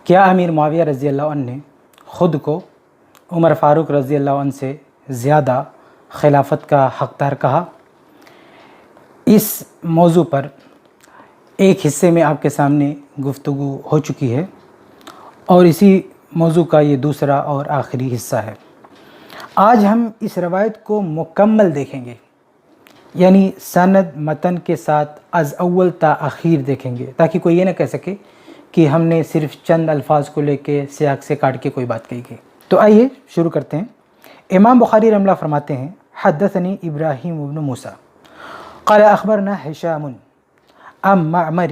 کیا امیر معاویہ رضی اللہ عنہ نے خود کو عمر فاروق رضی اللہ عنہ سے زیادہ خلافت کا حقدار کہا؟ اس موضوع پر ایک حصے میں آپ کے سامنے گفتگو ہو چکی ہے اور اسی موضوع کا یہ دوسرا اور آخری حصہ ہے۔ آج ہم اس روایت کو مکمل دیکھیں گے، یعنی سند متن کے ساتھ از اول تا اخیر دیکھیں گے، تاکہ کوئی یہ نہ کہہ سکے کہ ہم نے صرف چند الفاظ کو لے کے سیاق سے کاٹ کے کوئی بات کہی گئی۔ تو آئیے شروع کرتے ہیں۔ امام بخاری رحمہ اللہ فرماتے ہیں حدثنی ابراہیم بن موسیٰ قال اخبرنا ہشام عن معمر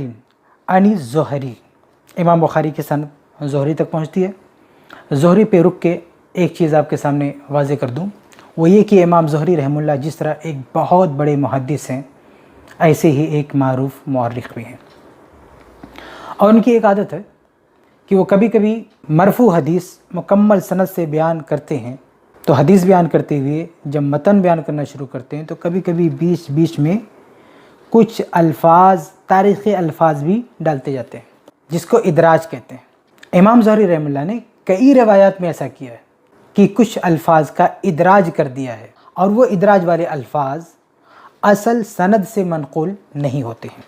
عن الزہری۔ امام بخاری کی سند زہری تک پہنچتی ہے۔ زہری پہ رک کے ایک چیز آپ کے سامنے واضح کر دوں، وہ یہ کہ امام زہری رحمہ اللہ جس طرح ایک بہت بڑے محدث ہیں، ایسے ہی ایک معروف مورخ بھی ہیں، اور ان کی ایک عادت ہے کہ وہ کبھی کبھی مرفوع حدیث مکمل سند سے بیان کرتے ہیں، تو حدیث بیان کرتے ہوئے جب متن بیان کرنا شروع کرتے ہیں تو کبھی کبھی بیچ میں کچھ الفاظ، تاریخی الفاظ بھی ڈالتے جاتے ہیں، جس کو ادراج کہتے ہیں۔ امام زہری رحمہ اللہ نے کئی روایات میں ایسا کیا ہے کہ کچھ الفاظ کا ادراج کر دیا ہے، اور وہ ادراج والے الفاظ اصل سند سے منقول نہیں ہوتے ہیں۔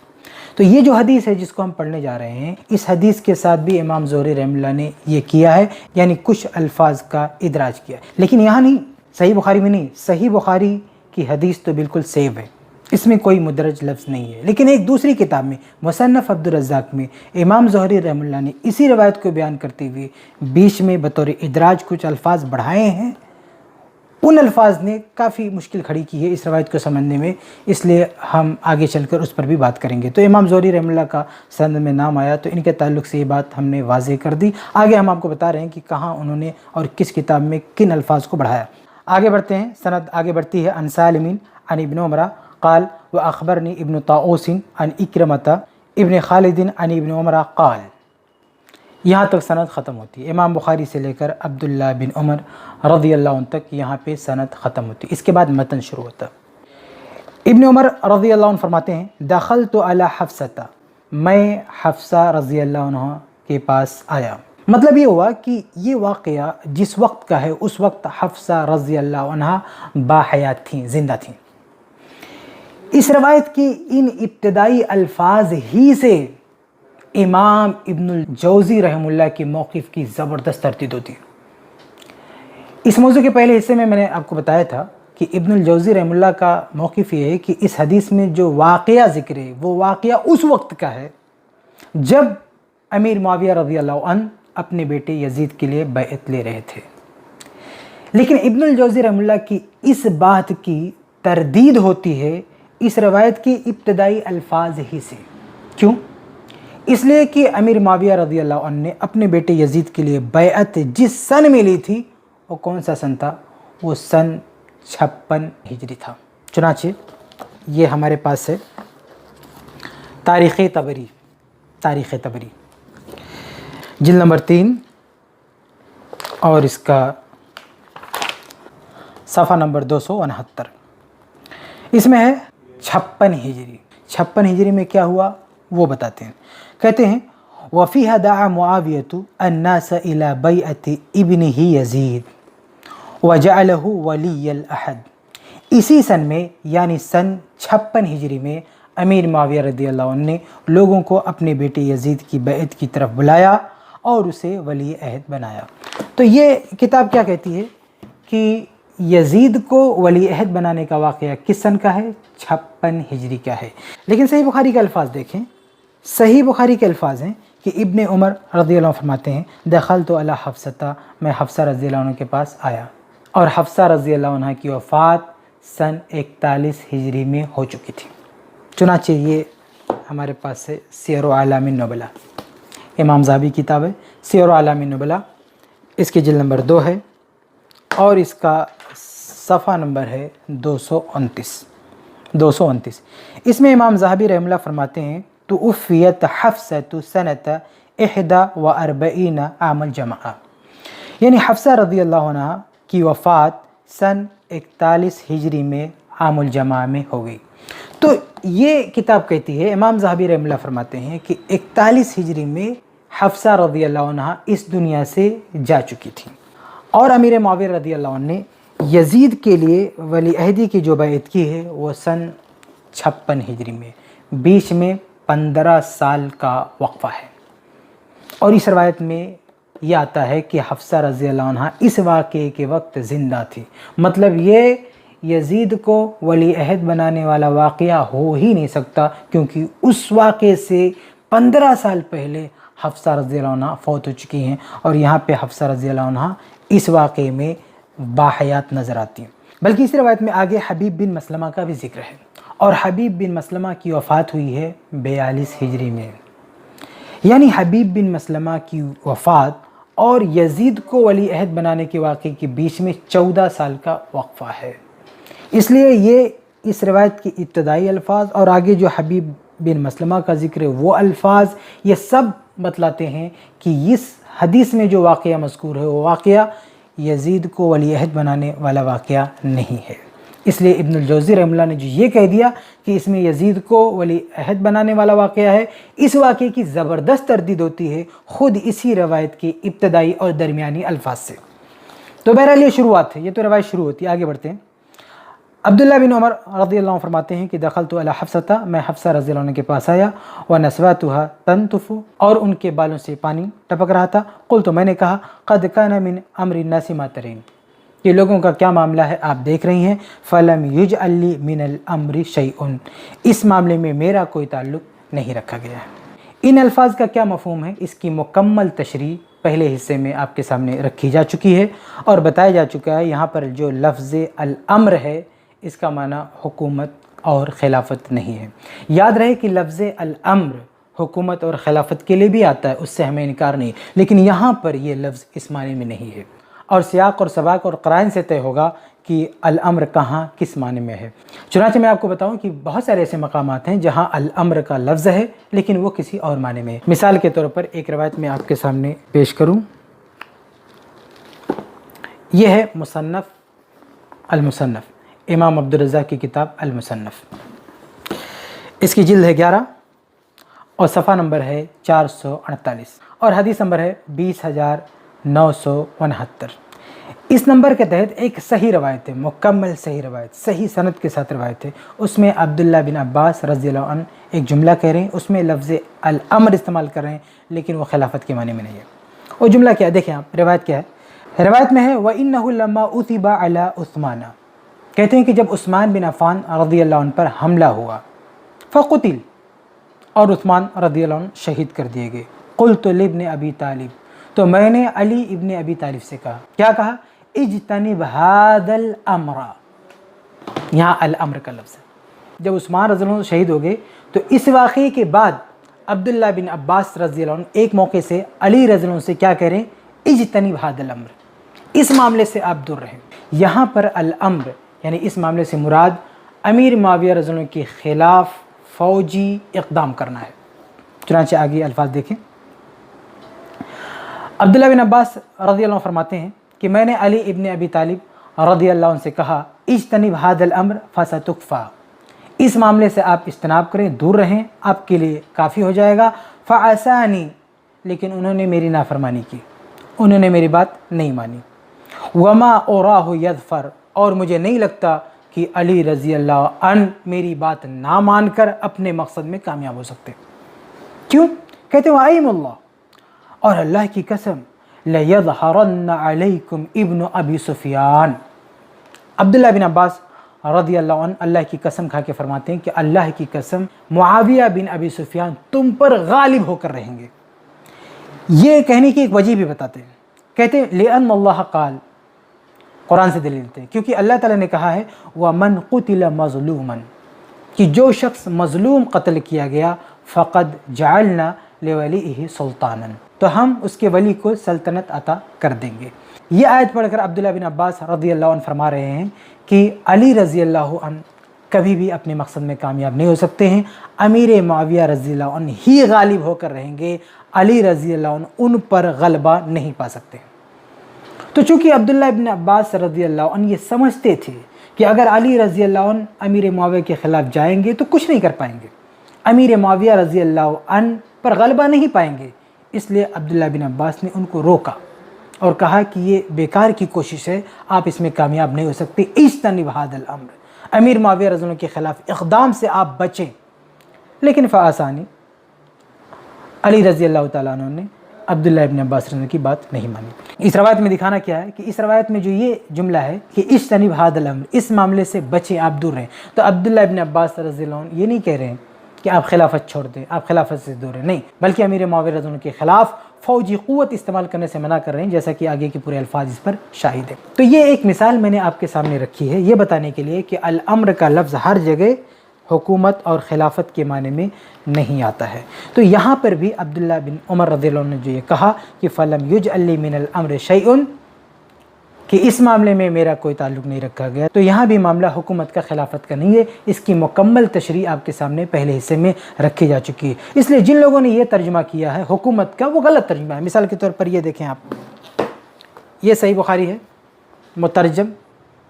تو یہ جو حدیث ہے جس کو ہم پڑھنے جا رہے ہیں، اس حدیث کے ساتھ بھی امام زہری رحمہ اللہ نے یہ کیا ہے، یعنی کچھ الفاظ کا ادراج کیا ہے، لیکن یہاں نہیں، صحیح بخاری میں نہیں۔ صحیح بخاری کی حدیث تو بالکل سیو ہے، اس میں کوئی مدرج لفظ نہیں ہے، لیکن ایک دوسری کتاب میں مصنف عبدالرزاق میں امام زہری رحمہ اللہ نے اسی روایت کو بیان کرتے ہوئے بیچ میں بطور ادراج کچھ الفاظ بڑھائے ہیں۔ ان الفاظ نے کافی مشکل کھڑی کی ہے اس روایت کو سمجھنے میں، اس لیے ہم آگے چل کر اس پر بھی بات کریں گے۔ تو امام زہری رحمہ اللہ کا سند میں نام آیا تو ان کے تعلق سے یہ بات ہم نے واضح کر دی۔ آگے ہم آپ کو بتا رہے ہیں کہ کہاں انہوں نے اور کس کتاب میں کن الفاظ کو بڑھایا۔ آگے بڑھتے ہیں، سند آگے بڑھتی ہے۔ عن سالم عن ابن عمر قال واخبرني ابن طاؤوس عن اکرمۃ ابن خالد عن ابن عمر قال۔ یہاں تک سند ختم ہوتی ہے، امام بخاری سے لے کر عبداللہ بن عمر رضی اللہ عنہ تک یہاں پہ سند ختم ہوتی ہے۔ اس کے بعد متن شروع ہوتا ہے۔ ابن عمر رضی اللہ عنہ فرماتے ہیں دخلت علی حفصہ، میں حفصہ رضی اللہ عنہ کے پاس آیا۔ مطلب یہ ہوا کہ یہ واقعہ جس وقت کا ہے اس وقت حفصہ رضی اللہ عنہ باحیات تھیں، زندہ تھیں۔ اس روایت کی ان ابتدائی الفاظ ہی سے امام ابن الجوزی رحمہ اللہ کے موقف کی زبردست تردید ہوتی ہے۔ اس موضوع کے پہلے حصے میں نے آپ کو بتایا تھا کہ ابن الجوزی رحمہ اللہ کا موقف یہ ہے کہ اس حدیث میں جو واقعہ ذکر ہے وہ واقعہ اس وقت کا ہے جب امیر معاویہ رضی اللہ عنہ اپنے بیٹے یزید کے لیے بیعت لے رہے تھے، لیکن ابن الجوزی رحمہ اللہ کی اس بات کی تردید ہوتی ہے اس روایت کے ابتدائی الفاظ ہی سے۔ کیوں؟ اس لیے کہ امیر معاویہ رضی اللہ عنہ نے اپنے بیٹے یزید کے لیے بیعت جس سن میں لی تھی وہ کون سا سن تھا؟ وہ سن 56 ہجری تھا۔ چنانچہ یہ ہمارے پاس ہے تاریخ طبری جلد نمبر 3 اور اس کا صفحہ نمبر 269۔ اس میں ہے 56 ہجری۔ 56 ہجری میں کیا ہوا وہ بتاتے ہیں۔ کہتے ہیں وَفِيهَا دَعَا مُعَاوِيَةُ النَّاسَ إِلَى بَيْعَةِ ابْنِهِ يَزِيدَ وَجَعَلَهُ وَلِيَّ الْعَهْدِ۔ اسی سن میں یعنی سن 56 ہجری میں امیر معاویہ رضی اللہ عنہ نے لوگوں کو اپنے بیٹے یزید کی بیعت کی طرف بلایا اور اسے ولی عہد بنایا۔ تو یہ کتاب کیا کہتی ہے کہ یزید کو ولی عہد بنانے کا واقعہ کس سن کا ہے؟ 56 ہجری کا ہے۔ لیکن صحیح بخاری کے الفاظ دیکھیں، صحیح بخاری کے الفاظ ہیں کہ ابن عمر رضی اللہ عنہ فرماتے ہیں دخلت علی حفصہ، میں حفصہ رضی اللہ عنہ کے پاس آیا، اور حفصہ رضی اللہ عنہ کی وفات سن 41 ہجری میں ہو چکی تھی۔ چنانچہ یہ ہمارے پاس سے سیر اعلام النبلاء، امام ذہبی کتاب ہے سیر اعلام النبلاء، اس کی جلد نمبر 2 ہے اور اس کا صفحہ نمبر ہے 229۔ اس میں امام ذہبی رحمہ اللہ فرماتے ہیں توفیت حفصۃ سنۃ 41 عام الجمعہ، یعنی حفصہ رضی اللہ عنہ کی وفات سن 41 ہجری میں عام الجمعہ میں ہو گئی۔ تو یہ کتاب کہتی ہے، امام ذہبی رحمہ اللہ فرماتے ہیں کہ 41 ہجری میں حفصہ رضی اللہ عنہ اس دنیا سے جا چکی تھی، اور امیر معاویہ رضی اللہ عنہ نے یزید کے لیے ولی عہدی کی جو بیعت کی ہے وہ سن 56 ہجری میں، بیچ میں 15 سال کا وقفہ ہے۔ اور اس روایت میں یہ آتا ہے کہ حفصہ رضی اللہ عنہ اس واقعے کے وقت زندہ تھی، مطلب یہ یزید کو ولی عہد بنانے والا واقعہ ہو ہی نہیں سکتا، کیونکہ اس واقعے سے 15 سال پہلے حفصہ رضی اللہ عنہ فوت ہو چکی ہیں، اور یہاں پہ حفصہ رضی اللہ عنہ اس واقعے میں باحیات نظر آتی ہیں۔ بلکہ اس روایت میں آگے حبیب بن مسلمہ کا بھی ذکر ہے، اور حبیب بن مسلمہ کی وفات ہوئی ہے 42 ہجری میں، یعنی حبیب بن مسلمہ کی وفات اور یزید کو ولی عہد بنانے کے واقعے کے بیچ میں 14 سال کا وقفہ ہے۔ اس لیے یہ اس روایت کی ابتدائی الفاظ اور آگے جو حبیب بن مسلمہ کا ذکر ہے وہ الفاظ، یہ سب بتلاتے ہیں کہ اس حدیث میں جو واقعہ مذکور ہے وہ واقعہ یزید کو ولی عہد بنانے والا واقعہ نہیں ہے۔ اس لیے ابن الجوزی رحمہ اللہ نے جو یہ کہہ دیا کہ اس میں یزید کو ولی عہد بنانے والا واقعہ ہے، اس واقعے کی زبردست تردید ہوتی ہے خود اسی روایت کے ابتدائی اور درمیانی الفاظ سے۔ تو بہرحال یہ شروعات ہے، یہ تو روایت شروع ہوتی ہے، آگے بڑھتے ہیں۔ عبداللہ بن عمر رضی اللہ عنہ فرماتے ہیں کہ دخلت علی حفصہ، میں حفصہ رضی اللہ عنہ کے پاس آیا، ونسواتها تنتف، اور ان کے بالوں سے پانی ٹپک رہا تھا۔ قلت، میں نے کہا، قد کان من امر الناس ما ترین، کہ لوگوں کا کیا معاملہ ہے آپ دیکھ رہی ہیں، فلم یجعل لی من الامر شیء، اس معاملے میں میرا کوئی تعلق نہیں رکھا گیا ہے۔ ان الفاظ کا کیا مفہوم ہے، اس کی مکمل تشریح پہلے حصے میں آپ کے سامنے رکھی جا چکی ہے اور بتایا جا چکا ہے۔ یہاں پر جو لفظ الامر ہے اس کا معنی حکومت اور خلافت نہیں ہے۔ یاد رہے کہ لفظ الامر حکومت اور خلافت کے لیے بھی آتا ہے، اس سے ہمیں انکار نہیں، لیکن یہاں پر یہ لفظ اس معنی میں نہیں ہے، اور سیاق اور سباق اور قرائن سے طے ہوگا کہ الامر کہاں کس معنی میں ہے۔ چنانچہ میں آپ کو بتاؤں کہ بہت سارے ایسے مقامات ہیں جہاں الامر کا لفظ ہے لیکن وہ کسی اور معنی میں ہے۔ مثال کے طور پر ایک روایت میں آپ کے سامنے پیش کروں، یہ ہے مصنف المصنف، امام عبدالرزاق کی کتاب المصنف، اس کی جلد ہے 11 اور صفحہ نمبر ہے 448 اور حدیث نمبر ہے 20,969۔ اس نمبر کے تحت ایک صحیح روایت ہے، مکمل صحیح روایت، صحیح سند کے ساتھ روایت ہے، اس میں عبداللہ بن عباس رضی اللہ عنہ ایک جملہ کہہ رہے ہیں، اس میں لفظ الامر استعمال کر رہے ہیں لیکن وہ خلافت کے معنی میں نہیں ہے۔ وہ جملہ کیا ہے دیکھیں آپ، روایت کیا ہے، روایت میں ہے وَإِنَّهُ لَمَّا أُثِبَ عَلَى عثمان، کہتے ہیں کہ جب عثمان بن عفان رضی اللہ عنہ پر حملہ ہوا، فقتل، اور عثمان رضی اللہ عنہ شہید کر دیے گئے، قلت لابن ابی طالب، تو میں نے علی ابن ابی طالب سے کہا، کیا کہا، اجتنب هذا الامر، یہاں الامر کا لفظ ہے۔ جب عثمان رضی اللہ عنہ شہید ہو گئے تو اس واقعے کے بعد عبداللہ بن عباس رضی اللہ عنہ ایک موقع سے علی رضی اللہ عنہ سے کیا کہہ رہے ہیں، اجتنب هذا الامر، اس معاملے سے آپ دور رہیں۔ یہاں پر الامر یعنی اس معاملے سے مراد امیر معاویہ رضی اللہ عنہ کے خلاف فوجی اقدام کرنا ہے۔ چنانچہ آگے الفاظ دیکھیں، عبداللہ بن عباس رضی اللہ عنہ فرماتے ہیں کہ میں نے علی ابن ابی طالب رضی اللہ عنہ سے کہا، اجتنب هذا الامر فستکفی، اس معاملے سے آپ اجتناب کریں، دور رہیں، آپ کے لیے کافی ہو جائے گا، فعصانی، لیکن انہوں نے میری نافرمانی کی، انہوں نے میری بات نہیں مانی، وما اراہ یظفر، اور مجھے نہیں لگتا کہ علی رضی اللہ عنہ میری بات نہ مان کر اپنے مقصد میں کامیاب ہو سکتے۔ کیوں؟ کہتے ہیں وَأَيْمُ اللَّهِ، اور اللہ کی قسم، لَيَظْهَرَنَّ عَلَيْكُمْ ابن ابی سفیان، عبداللہ بن عباس رضی اللہ عنہ اللہ کی قسم کھا کے فرماتے ہیں کہ اللہ کی قسم معاویہ بن ابی سفیان تم پر غالب ہو کر رہیں گے۔ یہ کہنے کی ایک وجہ بھی بتاتے ہیں، کہتے ہیں لِأَنَّ اللَّهَ قال، قرآن سے دلیل دیتے ہیں، کیونکہ اللہ تعالیٰ نے کہا ہے وَمَنْ قُتِلَ مَظْلُومًا، کہ جو شخص مظلوم قتل کیا گیا، فَقَدْ جَعَلْنَا لِوَلِئِهِ سُلْطَانًا، تو ہم اس کے ولی کو سلطنت عطا کر دیں گے۔ یہ آیت پڑھ کر عبداللہ بن عباس رضی اللہ عنہ فرما رہے ہیں کہ علی رضی اللہ عنہ کبھی بھی اپنے مقصد میں کامیاب نہیں ہو سکتے ہیں، امیر معاویہ رضی اللہ عنہ ہی غالب ہو کر رہیں گے، علی رضی اللہ عنہ ان پر غلبہ نہیں پا سکتے۔ تو چونکہ عبداللہ ابن عباس رضی اللہ عنہ یہ سمجھتے تھے کہ اگر علی رضی اللہ عنہ امیر معاویہ کے خلاف جائیں گے تو کچھ نہیں کر پائیں گے، امیر معاویہ رضی اللہ عنہ پر غلبہ نہیں پائیں گے، اس لیے عبداللہ بن عباس نے ان کو روکا اور کہا کہ یہ بیکار کی کوشش ہے، آپ اس میں کامیاب نہیں ہو سکتے، اجتنب ھذا الامر، امیر معاویہ رضی اللہ عنہ کے خلاف اقدام سے آپ بچیں۔ لیکن فآسانی علی رضی اللہ تعالیٰ عنہ نے عبداللہ ابن عباس رضی اللہ عنہ کی بات نہیں مانی۔ اس روایت میں دکھانا کیا ہے کہ اس روایت میں جو یہ جملہ ہے کہ اجتنب ھذا الامر، اس معاملے سے بچیں، آپ دور رہیں، تو عبداللہ ابن عباس رضی اللہ عنہ یہ نہیں کہہ رہے ہیں کہ آپ خلافت چھوڑ دیں، آپ خلافت سے دور رہیں، نہیں، بلکہ امیر معاویہ رضی اللہ عنہ کے خلاف فوجی قوت استعمال کرنے سے منع کر رہے ہیں، جیسا کہ آگے کے پورے الفاظ اس پر شاہد ہیں۔ تو یہ ایک مثال میں نے آپ کے سامنے رکھی ہے، یہ بتانے کے لیے کہ الامر کا لفظ ہر جگہ حکومت اور خلافت کے معنی میں نہیں آتا ہے۔ تو یہاں پر بھی عبداللہ بن عمر رضی اللہ عنہ نے جو یہ کہا کہ فَلَمْ يُجْعَلْ لِي مِنَ الْأَمْرِ شَيْءٌ، کہ اس معاملے میں میرا کوئی تعلق نہیں رکھا گیا، تو یہاں بھی معاملہ حکومت کا خلافت کا نہیں ہے، اس کی مکمل تشریح آپ کے سامنے پہلے حصے میں رکھی جا چکی ہے۔ اس لیے جن لوگوں نے یہ ترجمہ کیا ہے حکومت کا، وہ غلط ترجمہ ہے۔ مثال کے طور پر یہ دیکھیں آپ، یہ صحیح بخاری ہے، مترجم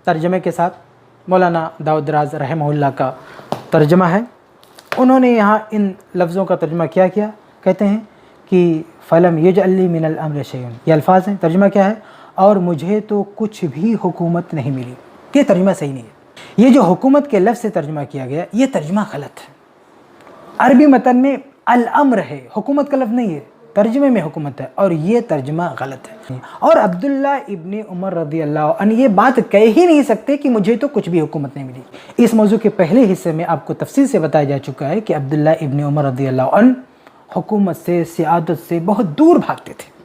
ترجمے کے ساتھ مولانا داؤد راز رحمہ اللہ کا ترجمہ ہے۔ انہوں نے یہاں ان لفظوں کا ترجمہ کیا کہتے ہیں کہ فَلَمْ يُجْعَلْ لِي مِنَ الْأَمْرِ شَيْءٌ، یہ الفاظ ہیں، ترجمہ کیا ہے، اور مجھے تو کچھ بھی حکومت نہیں ملی۔ یہ ترجمہ صحیح نہیں ہے، یہ جو حکومت کے لفظ سے ترجمہ کیا گیا یہ ترجمہ غلط ہے۔ عربی متن میں الامر ہے، حکومت کا لفظ نہیں ہے، ترجمے میں حکومت ہے، اور یہ ترجمہ غلط ہے۔ اور عبداللہ ابن عمر رضی اللہ عنہ یہ بات کہہ ہی نہیں سکتے کہ مجھے تو کچھ بھی حکومت نہیں ملی۔ اس موضوع کے پہلے حصے میں آپ کو تفصیل سے بتایا جا چکا ہے کہ عبداللہ ابن عمر رضی اللہ عنہ حکومت سے، سیادت سے بہت دور بھاگتے تھے۔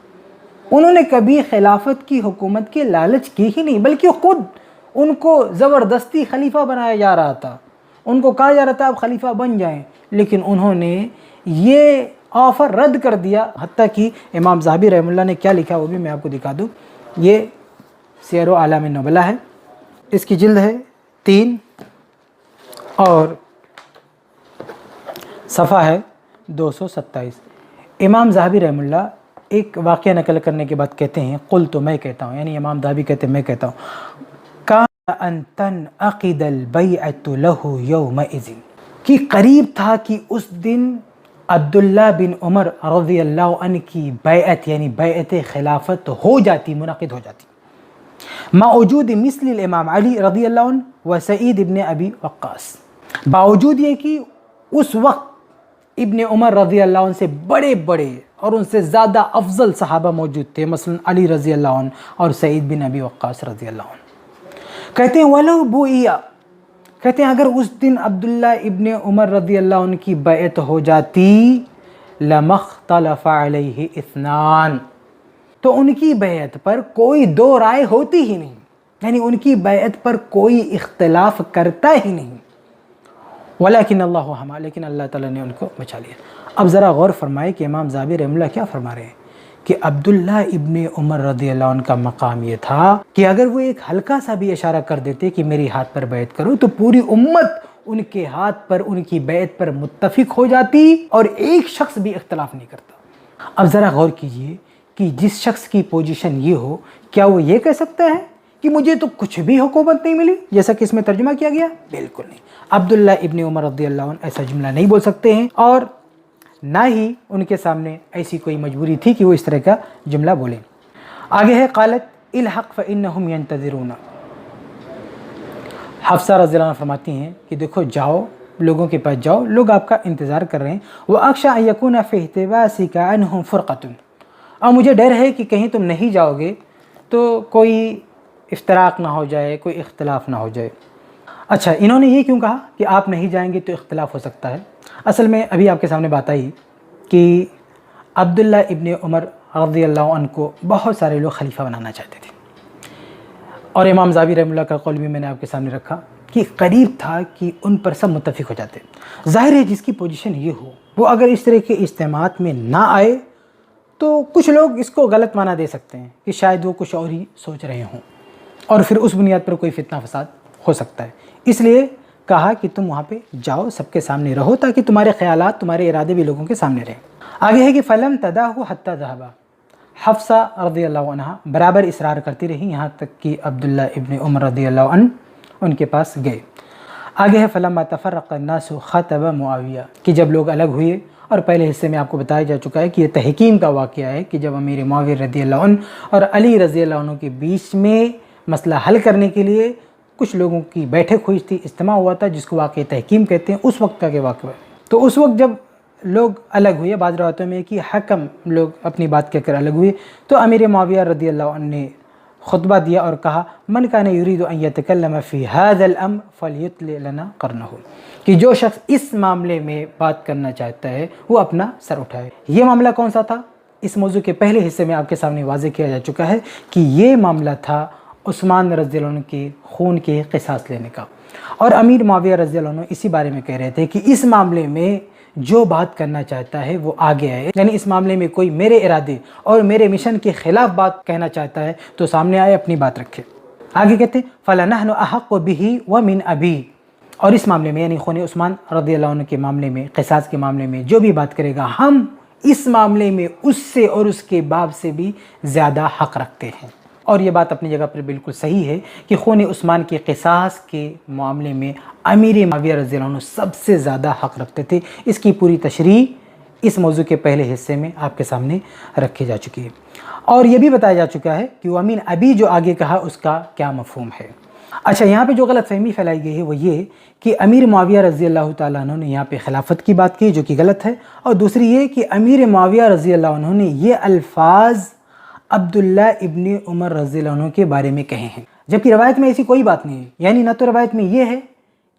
انہوں نے کبھی خلافت کی حکومت کے لالچ کی ہی نہیں، بلکہ خود ان کو زبردستی خلیفہ بنایا جا رہا تھا، ان کو کہا جا رہا تھا آپ خلیفہ بن جائیں، لیکن انہوں نے یہ آفر رد کر دیا۔ حتیٰ کہ امام ذہبی رحمہ اللہ نے کیا لکھا وہ بھی میں آپ کو دکھا دوں، یہ سیر و اعلام النبلہ ہے، اس کی جلد ہے 3 اور صفحہ ہے 227۔ امام ذہبی رحمہ اللہ ایک واقعہ نقل کرنے کے بعد کہتے ہیں قلت، میں کہتا ہوں، یعنی امام ذہبی کہتے ہیں میں کہتا ہوں، کان ان تنعقد البیعۃ لہ یومئذ، کہ قریب تھا کہ اس دن عبداللہ بن عمر رضی اللہ عنہ کی بیعت یعنی بیعت خلافت ہو جاتی، منعقد ہو جاتی، موجود مثل الامام علی رضی اللہ عنہ و سعید ابن ابی وقاص، باوجود یہ کہ اس وقت ابن عمر رضی اللہ عنہ سے بڑے بڑے اور ان سے زیادہ افضل صحابہ موجود تھے، مثلا علی رضی اللہ عنہ اور سعید بن ابی وقاص رضی اللہ عنہ۔ کہتے ہیں وَلَوْ بُوئِيَ، کہتے ہیں اگر اس دن عبداللہ ابن عمر رضی اللہ عنہ کی بیعت ہو جاتی، لَمَا اخْتَلَفَ عَلَيْهِ اثْنَانِ، تو ان کی بیعت پر کوئی دو رائے ہوتی ہی نہیں، یعنی ان کی بیعت پر کوئی اختلاف کرتا ہی نہیں، ولیکن اللہ حما، لیکن اللہ تعالیٰ نے ان کو بچا لیا۔ اب ذرا غور فرمائے کہ امام ذہبی رحمہ اللہ کیا فرما رہے ہیں کہ عبداللہ ابن عمر رضی اللہ عنہ کا مقام یہ تھا کہ اگر وہ ایک ہلکا سا بھی اشارہ کر دیتے کہ میری ہاتھ پر بیعت کرو، تو پوری امت ان کے ہاتھ پر، ان کی بیعت پر متفق ہو جاتی اور ایک شخص بھی اختلاف نہیں کرتا۔ اب ذرا غور کیجئے کہ جس شخص کی پوزیشن یہ ہو، کیا وہ یہ کہہ سکتا ہے کہ مجھے تو کچھ بھی حکومت نہیں ملی، جیسا کہ اس میں ترجمہ کیا گیا؟ بالکل نہیں۔ عبداللہ ابن عمر رضی اللہ عنہ ایسا جملہ نہیں بول سکتے ہیں، اور نہ ہی ان کے سامنے ایسی کوئی مجبوری تھی کہ وہ اس طرح کا جملہ بولیں۔ آگے ہے قالت الحق فإنهم ينتظرون، حفصہ رضی اللہ عنہ فرماتی ہیں کہ دیکھو جاؤ، لوگوں کے پاس جاؤ، لوگ آپ کا انتظار کر رہے ہیں۔ وَأَخْشَىٰ أَن يَكُونَ فِي احْتِبَاسِكَ عَنْهُمْ فُرْقَةٌ، اور مجھے ڈر ہے کہ کہیں تم نہیں جاؤ گے تو کوئی افتراق نہ ہو جائے، کوئی اختلاف نہ ہو جائے۔ اچھا، انہوں نے یہ کیوں کہا کہ آپ نہیں جائیں گے تو اختلاف ہو سکتا ہے؟ اصل میں ابھی آپ کے سامنے بات آئی کہ عبداللہ ابن عمر رضی اللہ عنہ کو بہت سارے لوگ خلیفہ بنانا چاہتے تھے، اور امام ذہبی رحمہ اللہ کا قول بھی میں نے آپ کے سامنے رکھا کہ قریب تھا کہ ان پر سب متفق ہو جاتے۔ ظاہر ہے جس کی پوزیشن یہ ہو، وہ اگر اس طرح کے اجتماعات میں نہ آئے تو کچھ لوگ اس کو غلط معنی دے سکتے ہیں کہ شاید وہ کچھ اور ہی سوچ رہے ہوں، اور پھر اس بنیاد پر کوئی فتنہ فساد ہو سکتا ہے۔ اس لیے کہا کہ تم وہاں پہ جاؤ، سب کے سامنے رہو، تاکہ تمہارے خیالات، تمہارے ارادے بھی لوگوں کے سامنے رہیں۔ آگے ہے کہ فَلَمْ تَدَعْهُ حَتَّى ذَهَبَ، حفصہ رضی اللہ عنہ برابر اصرار کرتی رہی یہاں تک کہ عبداللہ ابن عمر رضی اللہ عنہ ان کے پاس گئے۔ آگے ہے فَلَمَّا تَفَرَّقَ النَّاسُ خَطَبَ مُعَاوِیَہ، کہ جب لوگ الگ ہوئے اور پہلے حصے میں آپ کو بتایا جا چکا ہے کہ یہ تحکیم کا واقعہ ہے کہ جب امیر معاویہ رضی اللہ عنہ اور علی رضی اللہ عنہ کے بیچ میں مسئلہ حل کرنے کے لیے کچھ لوگوں کی بیٹھک ہوئی تھی، اجتماع ہوا تھا، جس کو واقعہ تحکیم کہتے ہیں، اس وقت کا کہ واقعہ ہے۔ تو اس وقت جب لوگ الگ ہوئے، بعض روایتوں میں کہ حکم لوگ اپنی بات کہہ کر الگ ہوئے، تو امیر معاویہ رضی اللہ عنہ نے خطبہ دیا اور کہا من کان یرید ان یتکلم فی ھذا الامر فلیطلع لنا قرنہ، کہ جو شخص اس معاملے میں بات کرنا چاہتا ہے وہ اپنا سر اٹھائے۔ یہ معاملہ کون سا تھا؟ اس موضوع کے پہلے حصے میں آپ کے سامنے واضح کیا جا چکا ہے کہ یہ معاملہ تھا عثمان رضی اللہ عنہ کے خون کے قصاص لینے کا، اور امیر معاویہ رضی اللہ عنہ اسی بارے میں کہہ رہے تھے کہ اس معاملے میں جو بات کرنا چاہتا ہے وہ آگے آئے، یعنی اس معاملے میں کوئی میرے ارادے اور میرے مشن کے خلاف بات کہنا چاہتا ہے تو سامنے آئے، اپنی بات رکھے۔ آگے کہتے ہیں فَلَنَحْنُ أَحَقُّ بِهِ وَمِنْ أَبِي، اور اس معاملے میں یعنی خون عثمان رضی اللہ عنہ کے معاملے میں، قصاص کے معاملے میں جو بھی بات کرے گا، ہم اس معاملے میں اس سے اور اس کے باپ سے بھی زیادہ حق رکھتے ہیں۔ اور یہ بات اپنی جگہ پر بالکل صحیح ہے کہ خون عثمان کے قصاص کے معاملے میں امیر معاویہ رضی اللہ عنہ سب سے زیادہ حق رکھتے تھے۔ اس کی پوری تشریح اس موضوع کے پہلے حصے میں آپ کے سامنے رکھی جا چکی ہے، اور یہ بھی بتایا جا چکا ہے کہ وَمِنْ أَبِي جو آگے کہا اس کا کیا مفہوم ہے۔ اچھا، یہاں پہ جو غلط فہمی پھیلائی گئی ہے وہ یہ کہ امیر معاویہ رضی اللہ تعالیٰ عنہ نے یہاں پہ خلافت کی بات کی، جو کہ غلط ہے، اور دوسری یہ کہ امیر معاویہ رضی اللہ عنہ نے یہ الفاظ عبداللہ ابن عمر رضی اللہ عنہ کے بارے میں کہے ہیں، جبکہ روایت میں ایسی کوئی بات نہیں ہے۔ یعنی نہ تو روایت میں یہ ہے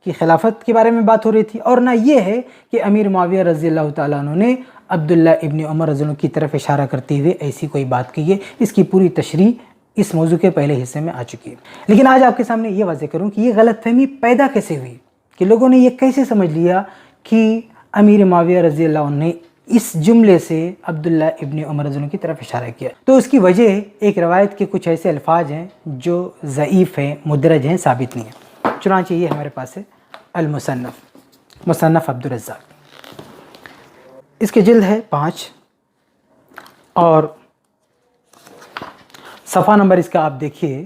کہ خلافت کے بارے میں بات ہو رہی تھی، اور نہ یہ ہے کہ امیر معاویہ رضی اللہ تعالیٰ عنہ نے عبداللہ ابن عمر رضی اللہ عنہ کی طرف اشارہ کرتے ہوئے ایسی کوئی بات کی ہے۔ اس کی پوری تشریح اس موضوع کے پہلے حصے میں آ چکی ہے، لیکن آج آپ کے سامنے یہ واضح کروں کہ یہ غلط فہمی پیدا کیسے ہوئی، کہ لوگوں نے یہ کیسے سمجھ لیا کہ امیر معاویہ رضی اللہ عنہ نے اس جملے سے عبداللہ ابن عمر رضی اللہ عنہ کی طرف اشارہ کیا۔ تو اس کی وجہ ایک روایت کے کچھ ایسے الفاظ ہیں جو ضعیف ہیں، مدرج ہیں، ثابت نہیں ہیں۔ چنانچہ یہ ہمارے پاس ہے المصنف، مصنف عبدالرزاق، اس کے جلد ہے 5 اور صفحہ نمبر اس کا آپ دیکھیے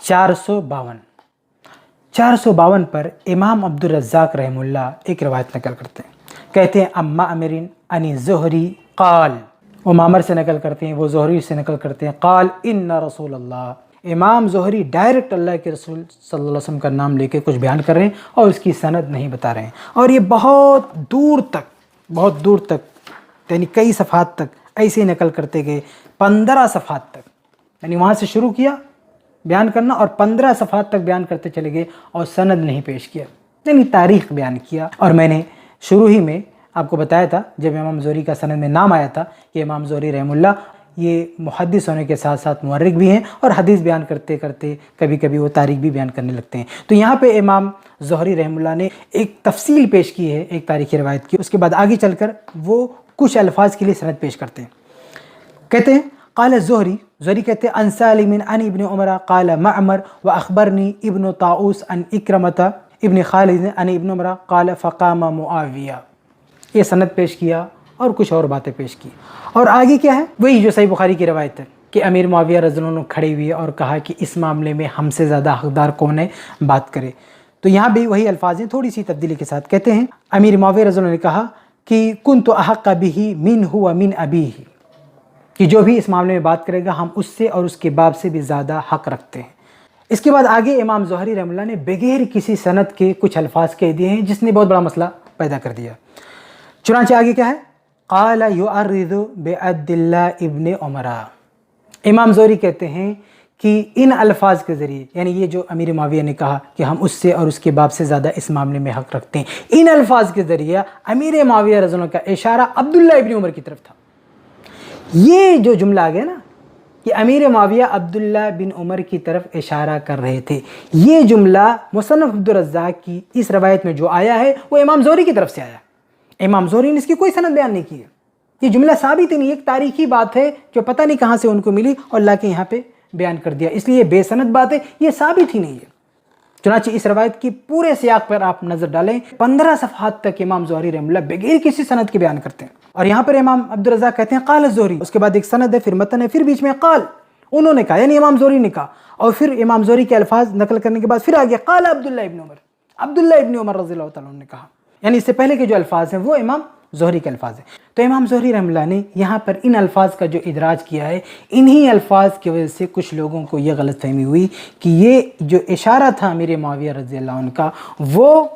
452 پر امام عبدالرزاق رحمہ اللہ ایک روایت نقل کرتے ہیں، کہتے ہیں اما امرین انی زہری قال، وہ معمر سے نقل کرتے ہیں، وہ زہری سے نقل کرتے ہیں، قال ان رسول اللہ، امام زہری ڈائریکٹ اللہ کے رسول صلی اللہ علیہ وسلم کا نام لے کے کچھ بیان کر رہے ہیں اور اس کی سند نہیں بتا رہے ہیں، اور یہ بہت دور تک یعنی کئی صفحات تک ایسے ہی نقل کرتے گئے، 15 صفحات تک، یعنی وہاں سے شروع کیا بیان کرنا اور 15 صفحات تک بیان کرتے چلے گئے اور سند نہیں پیش کیا، یعنی تاریخ بیان کیا۔ اور میں نے شروع ہی میں آپ کو بتایا تھا جب امام زہری کا سند میں نام آیا تھا کہ امام زہری رحمہ اللہ یہ محدث ہونے کے ساتھ ساتھ مورخ بھی ہیں، اور حدیث بیان کرتے کرتے کبھی کبھی وہ تاریخ بھی بیان کرنے لگتے ہیں۔ تو یہاں پہ امام زہری رحمہ اللہ نے ایک تفصیل پیش کی ہے ایک تاریخی روایت کی، اس کے بعد آگے چل کر وہ کچھ الفاظ کے لیے سند پیش کرتے ہیں۔ کہتے ہیں قال زہری کہتے ہیں عن سالم عن ابن عمر قال معمر واخبرنی ابن طاؤوس عن اکرمۃ ابن خالد عن ابن عمر قال فقام معاویہ، یہ سند پیش کیا اور کچھ اور باتیں پیش کی، اور آگے کیا ہے وہی جو صحیح بخاری کی روایت ہے کہ امیر معاویہ رضی اللہ عنہ کھڑے ہوئے اور کہا کہ اس معاملے میں ہم سے زیادہ حقدار کون ہے، بات کرے۔ تو یہاں بھی وہی الفاظ ہیں تھوڑی سی تبدیلی کے ساتھ، کہتے ہیں امیر معاویہ رضی اللہ عنہ نے کہا کہ کنت احق بہ منہ ومن ابیہ، کہ جو بھی اس معاملے میں بات کرے گا ہم اس سے اور اس کے باپ سے بھی زیادہ حق رکھتے ہیں۔ اس کے بعد آگے امام زہری رحمہ اللہ نے بغیر کسی سند کے کچھ الفاظ کہہ دیے ہیں جس نے بہت بڑا مسئلہ پیدا کر دیا۔ چنانچہ آگے کیا ہے قال یعرض بعبد اللہ ابن عمر، امام زہری کہتے ہیں کہ ان الفاظ کے ذریعے، یعنی یہ جو امیر معاویہ نے کہا کہ ہم اس سے اور اس کے باپ سے زیادہ اس معاملے میں حق رکھتے ہیں، ان الفاظ کے ذریعے امیر معاویہ رضی اللہ عنہ کا اشارہ عبداللہ ابن عمر کی طرف تھا۔ یہ جو جملہ آ گیا نا کہ امیر معاویہ عبداللہ بن عمر کی طرف اشارہ کر رہے تھے، یہ جملہ مصنف عبدالرزاق کی اس روایت میں جو آیا ہے وہ امام زہری کی طرف سے آیا۔ امام زہری نے اس کی کوئی سند بیان نہیں کی ہے، یہ جملہ ثابت ہی نہیں، ایک تاریخی بات ہے جو پتہ نہیں کہاں سے ان کو ملی اور اللہ کے یہاں پہ بیان کر دیا، اس لیے بے سند بات ہے، یہ ثابت ہی نہیں ہے۔ چنانچہ اس روایت کی پورے سیاق پر آپ نظر ڈالیں، 15 صفحات تک امام زہری رحمہ اللہ بغیر کسی سند کے بیان کرتے ہیں، اور یہاں پر امام عبدالرزاق کہتے ہیں قال الزہری، اس کے بعد ایک سند ہے، پھر متن ہے، پھر بیچ میں قال، انہوں نے کہا یعنی امام زہری نے کہا، اور پھر امام زہری کے الفاظ نقل کرنے کے بعد پھر آگے قال عبداللہ ابن عمر، عبداللہ ابن عمر رضی اللہ تعالیٰ عنہ نے کہا، یعنی اس سے پہلے کے جو الفاظ ہیں وہ امام زہری کے الفاظ ہیں۔ تو امام زہری رحمہ اللہ نے یہاں پر ان الفاظ کا جو ادراج کیا ہے، انہی الفاظ کی وجہ سے کچھ لوگوں کو یہ غلط فہمی ہوئی کہ یہ جو اشارہ تھا امیر معاویہ رضی اللہ عنہ کا وہ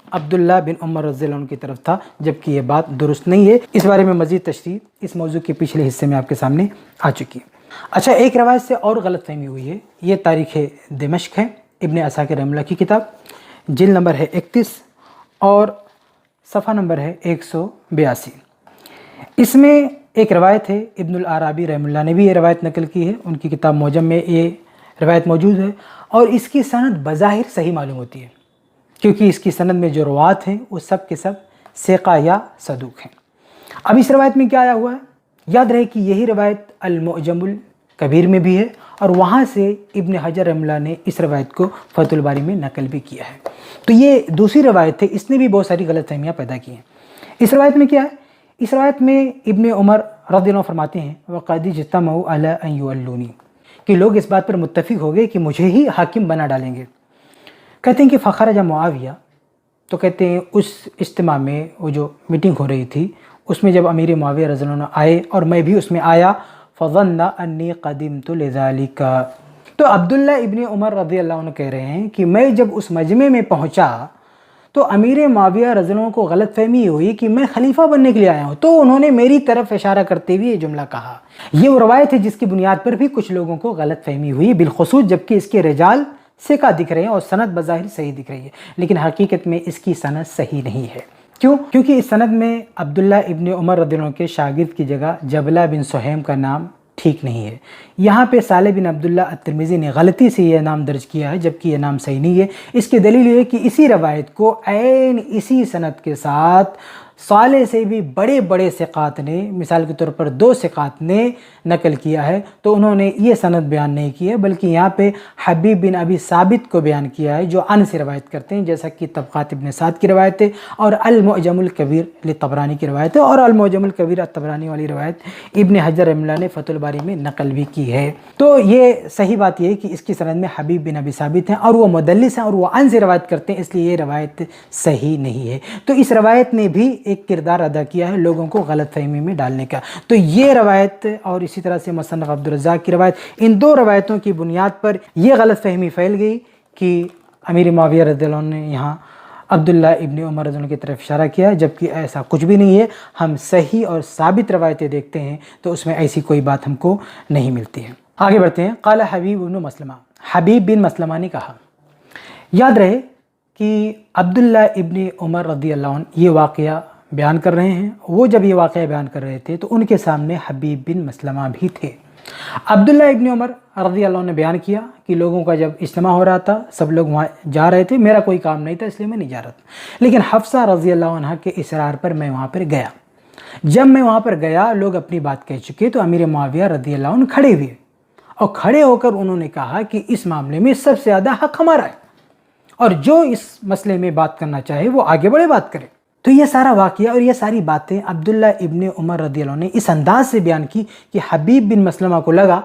عبداللہ بن عمر رضی اللہ عنہ کی طرف تھا، جبکہ یہ بات درست نہیں ہے۔ اس بارے میں مزید تشریح اس موضوع کے پچھلے حصے میں آپ کے سامنے آ چکی ہے۔ اچھا، ایک روایت سے اور غلط فہمی ہوئی ہے، یہ تاریخ دمشق ہے، ابن عساکر رحمہ اللہ کی کتاب، جلد نمبر ہے 31 اور صفحہ نمبر ہے 182۔ اس میں ایک روایت ہے، ابن العرابی رحمہ اللہ نے بھی یہ روایت نقل کی ہے، ان کی کتاب معجم میں یہ روایت موجود ہے، اور اس کی سند بظاہر صحیح معلوم ہوتی ہے، کیونکہ اس کی سند میں جو روات ہیں وہ سب کے سب ثقہ یا صدوق ہیں۔ اب اس روایت میں کیا آیا ہوا ہے؟ یاد رہے کہ یہی روایت المعجم الکبیر میں بھی ہے، اور وہاں سے ابن حجر رحمہ اللہ نے اس روایت کو فتح الباری میں نقل بھی کیا ہے۔ تو یہ دوسری روایت ہے، اس نے بھی بہت ساری غلط فہمیاں پیدا کی ہیں۔ اس روایت میں کیا ہے؟ اس روایت میں ابن عمر رضی اللہ عنہ فرماتے ہیں وَقَدِ اجْتَمَعُوا عَلَىٰ أَن يُوَلُّونِي، کہ لوگ اس بات پر متفق ہو گئے کہ مجھے ہی حاکم بنا ڈالیں گے۔ کہتے ہیں کہ فخرج معاویہ، تو کہتے ہیں اس اجتماع میں وہ جو میٹنگ ہو رہی تھی اس میں جب امیر معاویہ رضی اللہ عنہ آئے اور میں بھی اس میں آیا، فظن انی قدمت لذالک، تو عبداللہ ابن عمر رضی اللہ عنہ کہہ رہے ہیں کہ میں جب اس مجمع میں پہنچا تو امیر معاویہ رضی اللہ عنہ کو غلط فہمی ہوئی کہ میں خلیفہ بننے کے لیے آیا ہوں، تو انہوں نے میری طرف اشارہ کرتے ہوئے یہ جملہ کہا۔ یہ وہ روایت ہے جس کی بنیاد پر بھی کچھ لوگوں کو غلط فہمی ہوئی، بالخصوص جبکہ اس کے رجال ثقہ دکھ رہے ہیں اور سند بظاہر صحیح دکھ رہی ہے، لیکن حقیقت میں اس کی سند صحیح نہیں ہے۔ کیوں؟ کیونکہ اس سند میں عبداللہ ابن عمر رضی اللہ عنہ کے شاگرد کی جگہ جبلہ بن سہیم کا نام ٹھیک نہیں ہے۔ یہاں پہ صالح بن عبداللہ الترمذی نے غلطی سے یہ نام درج کیا ہے، جبکہ یہ نام صحیح نہیں ہے۔ اس کی دلیل یہ ہے کہ اسی روایت کو عین اسی سند کے ساتھ صالح سے بھی بڑے بڑے ثقات نے، مثال کے طور پر 2 ثقات نے نقل کیا ہے، تو انہوں نے یہ سند بیان نہیں کی ہے، بلکہ یہاں پہ حبیب بن ابی ثابت کو بیان کیا ہے جو ان سے روایت کرتے ہیں، جیسا کہ طبقات ابن سعد کی روایت ہے، اور المعجم الکبیر لطبرانی کی روایت ہے، اور المعجم الکبیر الطبرانی والی روایت ابن حجر رحمہ اللہ نے فتح الباری میں نقل بھی کی ہے۔ تو یہ صحیح بات یہ ہے کہ اس کی سند میں حبیب بن ابی ثابت ہیں اور وہ مدلس ہیں اور وہ ان سے روایت کرتے ہیں، اس لیے یہ روایت صحیح نہیں ہے۔ تو اس روایت نے بھی ایک کردار ادا کیا ہے لوگوں کو غلط فہمی میں ڈالنے کا۔ تو یہ روایت اور اسی طرح سے مصنف عبدالرزاق کی روایت، ان 2 روایتوں کی بنیاد پر یہ غلط فہمی پھیل گئی کہ امیر معاویہ رضی اللہ عنہ نے یہاں عبداللہ ابن عمر رضی اللہ عنہ کی طرف اشارہ کیا، جبکہ ایسا کچھ بھی نہیں ہے۔ ہم صحیح اور ثابت روایتیں دیکھتے ہیں تو اس میں ایسی کوئی بات ہم کو نہیں ملتی ہے۔ آگے بڑھتے ہیں۔ قال حبیب بن مسلمہ، حبیب بن مسلمہ نے کہا، یاد رہے کہ عبداللہ ابن عمر رضی اللہ عنہ یہ واقعہ بیان کر رہے ہیں، وہ جب یہ واقعہ بیان کر رہے تھے تو ان کے سامنے حبیب بن مسلمہ بھی تھے۔ عبداللہ ابن عمر رضی اللہ عنہ نے بیان کیا کہ لوگوں کا جب اجتماع ہو رہا تھا، سب لوگ وہاں جا رہے تھے، میرا کوئی کام نہیں تھا اس لیے میں نہیں جا رہا تھا، لیکن حفصہ رضی اللہ عنہ کے اصرار پر میں وہاں پر گیا۔ جب میں وہاں پر گیا، لوگ اپنی بات کہہ چکے تو امیر معاویہ رضی اللہ عنہ کھڑے ہوئے، اور کھڑے ہو کر انہوں نے کہا کہ اس معاملے میں سب سے زیادہ حق ہمارا ہے، اور جو اس مسئلے میں بات کرنا چاہے وہ آگے بڑھے بات کرے۔ تو یہ سارا واقعہ اور یہ ساری باتیں عبداللہ ابن عمر رضی اللہ عنہ نے اس انداز سے بیان کی کہ حبیب بن مسلمہ کو لگا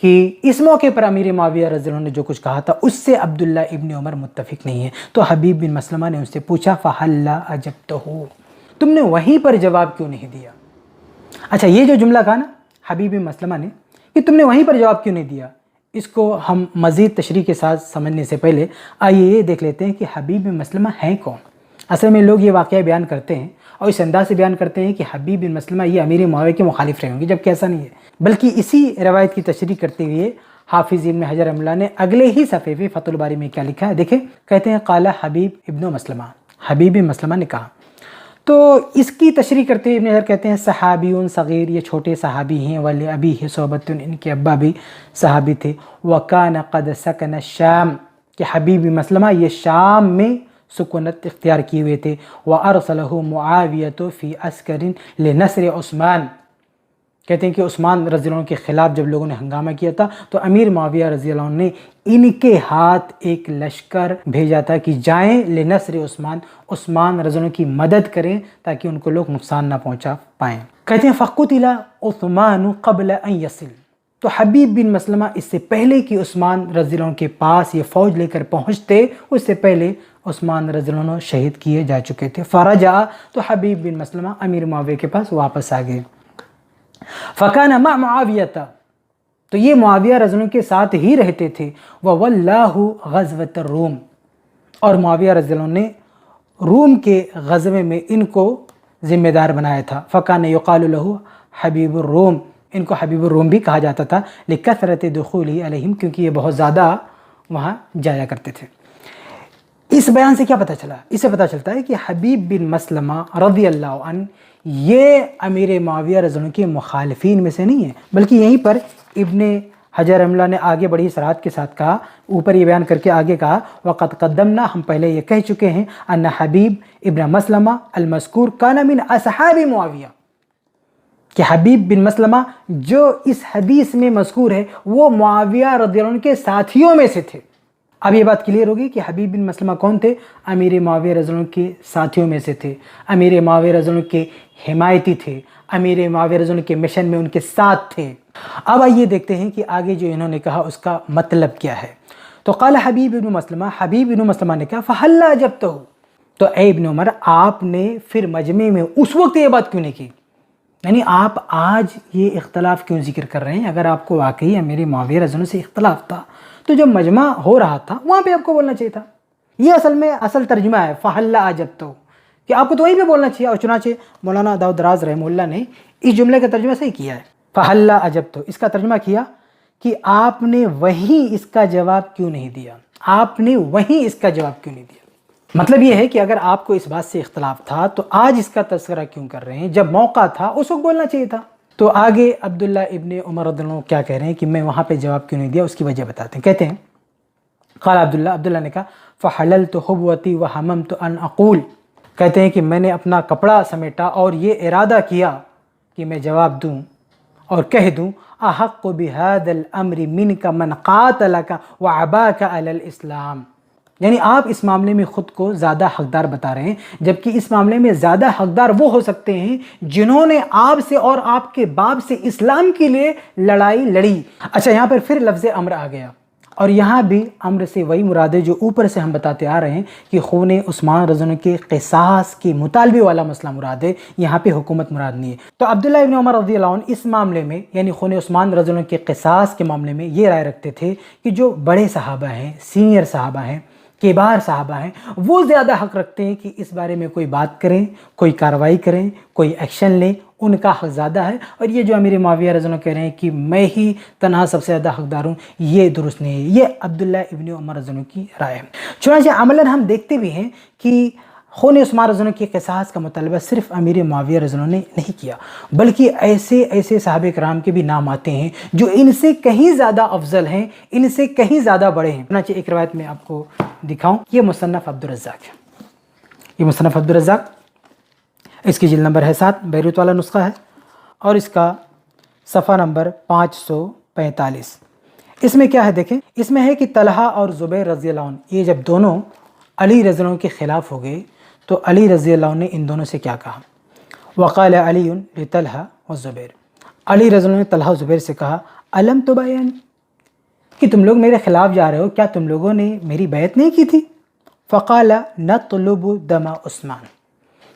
کہ اس موقع پر امیر معاویہ رضی اللہ عنہ نے جو کچھ کہا تھا اس سے عبداللہ ابن عمر متفق نہیں ہے۔ تو حبیب بن مسلمہ نے ان سے پوچھا فَحَلَّ أَجَبْتَهُ، تم نے وہیں پر جواب کیوں نہیں دیا؟ اچھا، یہ جو جملہ کہا نا حبیب بن مسلمہ نے کہ تم نے وہیں پر جواب کیوں نہیں دیا، اس کو ہم مزید تشریح کے ساتھ سمجھنے سے پہلے آئیے یہ دیکھ لیتے ہیں کہ حبیب بن مسلمہ ہیں کون۔ اصل میں لوگ یہ واقعہ بیان کرتے ہیں اور اس انداز سے بیان کرتے ہیں کہ حبیب بن مسلمہ یہ امیر معاویہ کے مخالف رہے ہوں گے، جبکہ ایسا نہیں ہے، بلکہ اسی روایت کی تشریح کرتے ہوئے حافظ ابن حجر رحمہ اللہ نے اگلے ہی صفحے پہ فتح الباری میں کیا لکھا ہے دیکھیں، کہتے ہیں قال حبیب ابن مسلمہ، حبیب بن مسلمہ نے کہا۔ تو اس کی تشریح کرتے ہوئے ابن حجر کہتے ہیں صحابی صغیر، یہ چھوٹے صحابی ہیں، ولی ابی صحبت، ان کے ابا بھی صحابی تھے، وکان قد سکن الشام، کہ حبیب بن مسلمہ یہ شام میں سکونت اختیار کیے ہوئے تھے، وَأَرْسَلَهُ مُعَاوِيَةُ فِي عَسْكَرٍ لِنَصْرِ عثمان، کہتے ہیں کہ عثمان رضی اللہ عنہ کے خلاف جب لوگوں نے ہنگامہ کیا تھا تو امیر معاویہ رضی اللہ عنہ نے ان کے ہاتھ ایک لشکر بھیجا تھا کہ جائیں لنصر عثمان، عثمان رضی اللہ عنہ کی مدد کریں تاکہ ان کو لوگ نقصان نہ پہنچا پائیں۔ کہتے ہیں فَقُتِلَ عثمان قبل ان يصل، تو حبیب بن مسلمہ اس سے پہلے کہ عثمان رضی اللہ عنہ کے پاس یہ فوج لے کر پہنچتے، اس سے پہلے عثمان رضی اللہ عنہ شہید کیے جا چکے تھے۔ فرجع، تو حبیب بن مسلمہ امیر معاویہ کے پاس واپس آ گئے۔ فکان مع معاویہ، تو یہ معاویہ رضی اللہ عنہ کے ساتھ ہی رہتے تھے۔ وَوَلَّاهُ غَزْوَةَ الروم، اور معاویہ رضی اللہ عنہ نے روم کے غزوے میں ان کو ذمہ دار بنایا تھا۔ فکان یقال له حبیب الروم، ان کو حبیب الروم بھی کہا جاتا تھا، لکثرت دخولہ علیہم، کیونکہ یہ بہت زیادہ وہاں جایا کرتے تھے۔ اس بیان سے کیا پتہ چلا؟ اس سے پتہ چلتا ہے کہ حبیب بن مسلمہ رضی اللہ عنہ یہ امیر معاویہ رضی اللہ عنہ کے مخالفین میں سے نہیں ہے، بلکہ یہیں پر ابن حجر رحمہ اللہ نے آگے بڑی صراحت کے ساتھ کہا، اوپر یہ بیان کر کے آگے کہا، وقد قدمنا، ہم پہلے یہ کہہ چکے ہیں، ان حبیب ابن مسلمہ المذکور کان من اصحاب معاویہ، کہ حبیب بن مسلمہ جو اس حدیث میں مذکور ہے وہ معاویہ رضی اللہ عنہ کے ساتھیوں میں سے تھے۔ اب یہ بات کلیئر ہوگی کہ حبیب بن مسلمہ کون تھے؟ امیر معاویہ رضی اللہ عنہ کے ساتھیوں میں سے تھے، امیر معاویہ رضی اللہ عنہ کے حمایتی تھے، امیر معاویہ رضی اللہ عنہ کے مشن میں ان کے ساتھ تھے۔ اب آئیے دیکھتے ہیں کہ آگے جو انہوں نے کہا اس کا مطلب کیا ہے۔ تو قال حبیب بن مسلمہ، حبیب بن مسلمہ نے کہا فحلا جب تو اے ابن عمر، آپ نے پھر مجمع میں اس وقت یہ بات کیوں نہیں کی؟ یعنی آپ آج یہ اختلاف کیوں ذکر کر رہے ہیں؟ اگر آپ کو واقعی امیر معاویہ رضی اللہ عنہ سے اختلاف تھا تو جب مجمع ہو رہا تھا وہاں پہ آپ کو بولنا چاہیے تھا۔ یہ اصل میں ترجمہ ہے فحلا عجبتو، کہ آپ کو تو وہیں پہ بولنا چاہیے، اور چنانچہ مولانا داؤد راز رحمہ اللہ نے اس جملے کا ترجمہ صحیح کیا ہے، فحلا عجبتو، اس کا ترجمہ کیا کہ آپ نے وہیں اس کا جواب کیوں نہیں دیا، آپ نے وہیں اس کا جواب کیوں نہیں دیا۔ مطلب یہ ہے کہ اگر آپ کو اس بات سے اختلاف تھا تو آج اس کا تذکرہ کیوں کر رہے ہیں؟ جب موقع تھا اس وقت بولنا چاہیے تھا۔ تو آگے عبداللہ ابن عمر رضی اللہ عنہ کیا کہہ رہے ہیں کہ میں وہاں پہ جواب کیوں نہیں دیا، اس کی وجہ بتاتے ہیں۔ کہتے ہیں قال عبداللہ نے کہا فحللت حبوتی وحممت ان اقول، کہتے ہیں کہ میں نے اپنا کپڑا سمیٹا اور یہ ارادہ کیا کہ میں جواب دوں اور کہہ دوں احق بهذا الامر منک من قاتلک وعباک علی الاسلام، یعنی آپ اس معاملے میں خود کو زیادہ حقدار بتا رہے ہیں، جبکہ اس معاملے میں زیادہ حقدار وہ ہو سکتے ہیں جنہوں نے آپ سے اور آپ کے باپ سے اسلام کے لیے لڑائی لڑی۔ اچھا، یہاں پر پھر لفظ امر آ گیا، اور یہاں بھی امر سے وہی مراد ہے جو اوپر سے ہم بتاتے آ رہے ہیں کہ خون عثمان رضی اللہ عنہ کے قصاص کے مطالبے والا مسئلہ مراد ہے، یہاں پہ حکومت مراد نہیں ہے۔ تو عبداللہ ابن عمر رضی اللہ عنہ اس معاملے میں، یعنی خون عثمان رضی اللہ عنہ کے قصاص کے معاملے میں یہ رائے رکھتے تھے کہ جو بڑے صحابہ ہیں، سینئر صحابہ ہیں، کبار صحابہ ہیں، وہ زیادہ حق رکھتے ہیں کہ اس بارے میں کوئی بات کریں، کوئی کارروائی کریں، کوئی ایکشن لیں، ان کا حق زیادہ ہے۔ اور یہ جو امیر معاویہ رضی اللہ عنہ کہہ رہے ہیں کہ میں ہی تنہا سب سے زیادہ حقدار ہوں، یہ درست نہیں ہے۔ یہ عبداللہ ابن عمر رضی اللہ عنہ کی رائے ہے۔ چنانچہ عملاً ہم دیکھتے بھی ہیں کہ خون عثمان رضی اللہ عنہ کے قصاص کا مطالبہ صرف امیر معاویہ رضی اللہ عنہ نے نہیں کیا، بلکہ ایسے صحابہ کرام کے بھی نام آتے ہیں جو ان سے کہیں زیادہ افضل ہیں، ان سے کہیں زیادہ بڑے ہیں۔ چنانچہ ایک روایت میں آپ کو دکھاؤں، یہ مصنف عبدالرزاق ہے، یہ مصنف عبدالرزاق، اس کی جلد نمبر ہے 7، بیروت والا نسخہ ہے، اور اس کا صفحہ نمبر 545۔ اس میں کیا ہے دیکھیں، اس میں ہے کہ طلحہ اور زبیر رضی اللہ عنہ یہ جب دونوں علی رضی اللہ عنہ کے خلاف ہو گئے تو علی رضی اللہ عنہ نے ان دونوں سے کیا کہا، وقال علی لطلحہ والزبیر، علی رضی اللہ عنہ نے طلحہ و زبیر سے کہا الم تباین، کہ تم لوگ میرے خلاف جا رہے ہو، کیا تم لوگوں نے میری بیعت نہیں کی تھی؟ فقال نطلب دم عثمان،